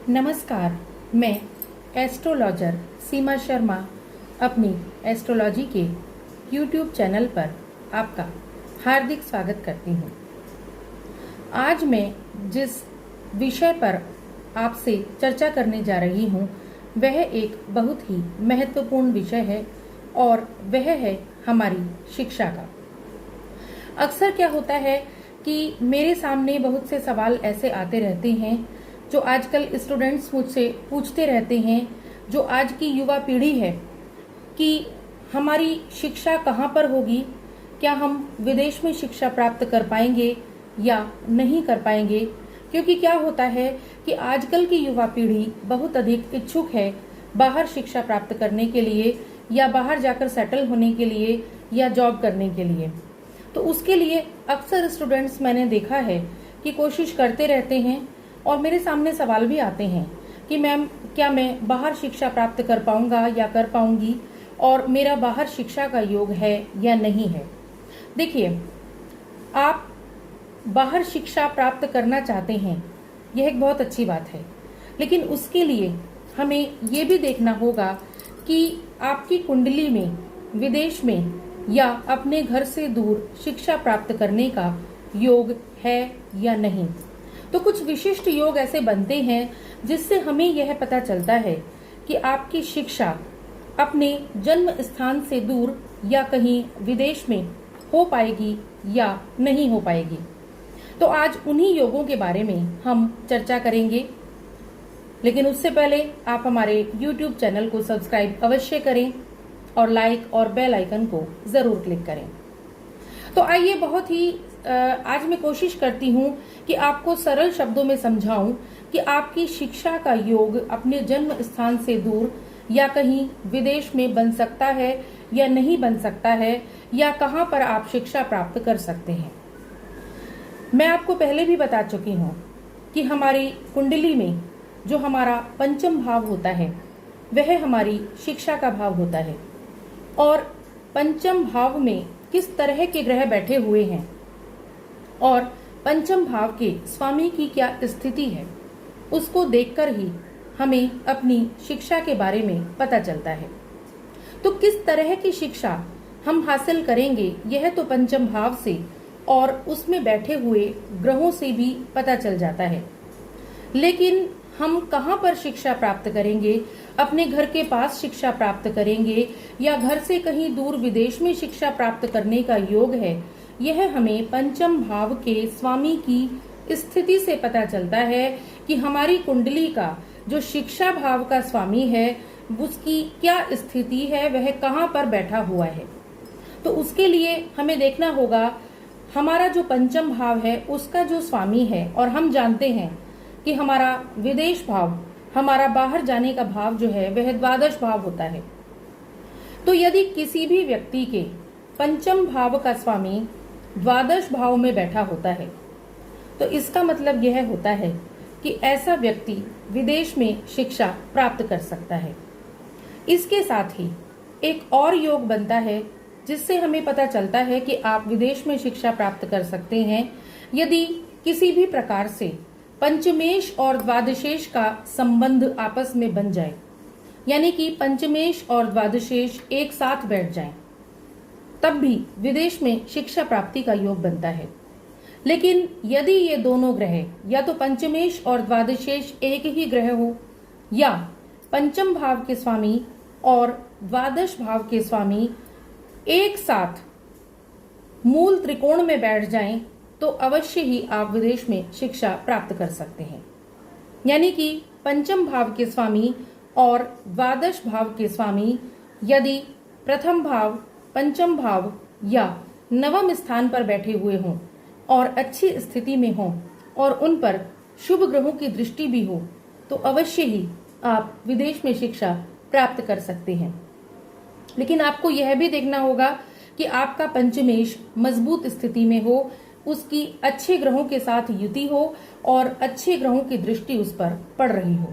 नमस्कार, मैं एस्ट्रोलॉजर सीमा शर्मा अपनी एस्ट्रोलॉजी के YouTube चैनल पर आपका हार्दिक स्वागत करती हूँ। आज मैं जिस विषय पर आपसे चर्चा करने जा रही हूँ वह एक बहुत ही महत्वपूर्ण विषय है और वह है हमारी शिक्षा का। अक्सर क्या होता है कि मेरे सामने बहुत से सवाल ऐसे आते रहते हैं जो आजकल स्टूडेंट्स मुझसे पूछते रहते हैं, जो आज की युवा पीढ़ी है, कि हमारी शिक्षा कहाँ पर होगी, क्या हम विदेश में शिक्षा प्राप्त कर पाएंगे या नहीं कर पाएंगे। क्योंकि क्या होता है कि आजकल की युवा पीढ़ी बहुत अधिक इच्छुक है बाहर शिक्षा प्राप्त करने के लिए या बाहर जाकर सेटल होने के लिए या जॉब करने के लिए। तो उसके लिए अक्सर स्टूडेंट्स मैंने देखा है कि कोशिश करते रहते हैं और मेरे सामने सवाल भी आते हैं कि मैम, क्या मैं बाहर शिक्षा प्राप्त कर पाऊंगा या कर पाऊंगी और मेरा बाहर शिक्षा का योग है या नहीं है। देखिए, आप बाहर शिक्षा प्राप्त करना चाहते हैं, यह एक बहुत अच्छी बात है, लेकिन उसके लिए हमें ये भी देखना होगा कि आपकी कुंडली में विदेश में या अपने घर से दूर शिक्षा प्राप्त करने का योग है या नहीं। तो कुछ विशिष्ट योग ऐसे बनते हैं जिससे हमें यह पता चलता है कि आपकी शिक्षा अपने जन्म स्थान से दूर या कहीं विदेश में हो पाएगी या नहीं हो पाएगी। तो आज उन्हीं योगों के बारे में हम चर्चा करेंगे, लेकिन उससे पहले आप हमारे YouTube चैनल को सब्सक्राइब अवश्य करें और लाइक और बेल आइकन को जरूर क्लिक करें। तो आइए, बहुत ही आज मैं कोशिश करती हूँ कि आपको सरल शब्दों में समझाऊं कि आपकी शिक्षा का योग अपने जन्म स्थान से दूर या कहीं विदेश में बन सकता है या नहीं बन सकता है, या कहाँ पर आप शिक्षा प्राप्त कर सकते हैं। मैं आपको पहले भी बता चुकी हूँ कि हमारी कुंडली में जो हमारा पंचम भाव होता है वह हमारी शिक्षा का भाव होता है, और पंचम भाव में किस तरह के ग्रह बैठे हुए हैं और पंचम भाव के स्वामी की क्या स्थिति है, उसको देखकर ही हमें अपनी शिक्षा के बारे में पता चलता है। तो किस तरह की शिक्षा हम हासिल करेंगे यह तो पंचम भाव से और उसमें बैठे हुए ग्रहों से भी पता चल जाता है। लेकिन हम कहाँ पर शिक्षा प्राप्त करेंगे, अपने घर के पास शिक्षा प्राप्त करेंगे या घर से कहीं दूर विदेश में शिक्षा प्राप्त करने का योग है, यह हमें पंचम भाव के स्वामी की स्थिति से पता चलता है कि हमारी कुंडली का जो शिक्षा भाव का स्वामी है उसकी क्या स्थिति है, वह कहाँ पर बैठा हुआ है। तो उसके लिए हमें देखना होगा हमारा जो पंचम भाव है उसका जो स्वामी है, और हम जानते हैं कि हमारा विदेश भाव, हमारा बाहर जाने का भाव जो है वह द्वादश भाव होता है। तो यदि किसी भी व्यक्ति के पंचम भाव का स्वामी द्वादश भाव में बैठा होता है तो इसका मतलब यह होता है कि ऐसा व्यक्ति विदेश में शिक्षा प्राप्त कर सकता है। इसके साथ ही एक और योग बनता है जिससे हमें पता चलता है कि आप विदेश में शिक्षा प्राप्त कर सकते हैं यदि किसी भी प्रकार से पंचमेश और द्वादशेश का संबंध आपस में बन जाए, यानी कि पंचमेश और द्वादशेश एक साथ बैठ जाएं, तब भी विदेश में शिक्षा प्राप्ति का योग बनता है। लेकिन यदि ये दोनों ग्रह या तो पंचमेश और द्वादशेश एक ही ग्रह हो या पंचम भाव के स्वामी और द्वादश भाव के स्वामी एक साथ मूल त्रिकोण में बैठ जाएं, तो अवश्य ही आप विदेश में शिक्षा प्राप्त कर सकते हैं। यानी कि पंचम भाव के स्वामी और द्वादश भाव के स्वामी यदि प्रथम भाव, पंचम भाव या नवम स्थान पर बैठे हुए हों और अच्छी स्थिति में हों और उन पर शुभ ग्रहों की दृष्टि भी हो, तो अवश्य ही आप विदेश में शिक्षा प्राप्त कर सकते हैं। लेकिन आपको यह भी देखना होगा कि आपका पंचमेश मजबूत स्थिति में हो, उसकी अच्छे ग्रहों के साथ युति हो और अच्छे ग्रहों की दृष्टि उस पर पड़ रही हो।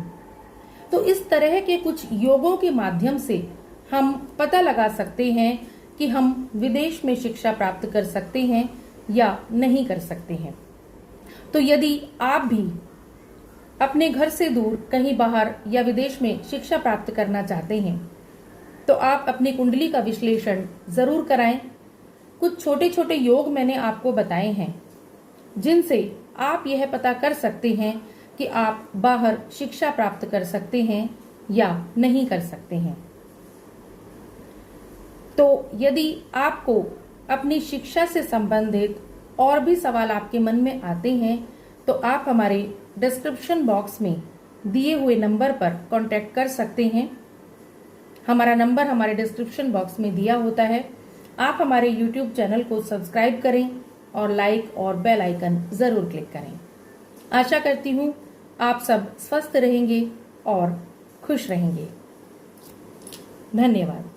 तो इस तरह के कुछ योगों के माध्यम से हम पता लगा सकते हैं कि हम विदेश में शिक्षा प्राप्त कर सकते हैं या नहीं कर सकते हैं। तो यदि आप भी अपने घर से दूर कहीं बाहर या विदेश में शिक्षा प्राप्त करना चाहते हैं तो आप अपनी कुंडली का विश्लेषण जरूर कराएं। कुछ छोटे छोटे योग मैंने आपको बताए हैं जिनसे आप यह पता कर सकते हैं कि आप बाहर शिक्षा प्राप्त कर सकते हैं या नहीं कर सकते हैं। तो यदि आपको अपनी शिक्षा से संबंधित और भी सवाल आपके मन में आते हैं तो आप हमारे डिस्क्रिप्शन बॉक्स में दिए हुए नंबर पर कांटेक्ट कर सकते हैं। हमारा नंबर हमारे डिस्क्रिप्शन बॉक्स में दिया होता है। आप हमारे YouTube चैनल को सब्सक्राइब करें और लाइक और बेल आइकन जरूर क्लिक करें। आशा करती हूँ आप सब स्वस्थ रहेंगे और खुश रहेंगे। धन्यवाद।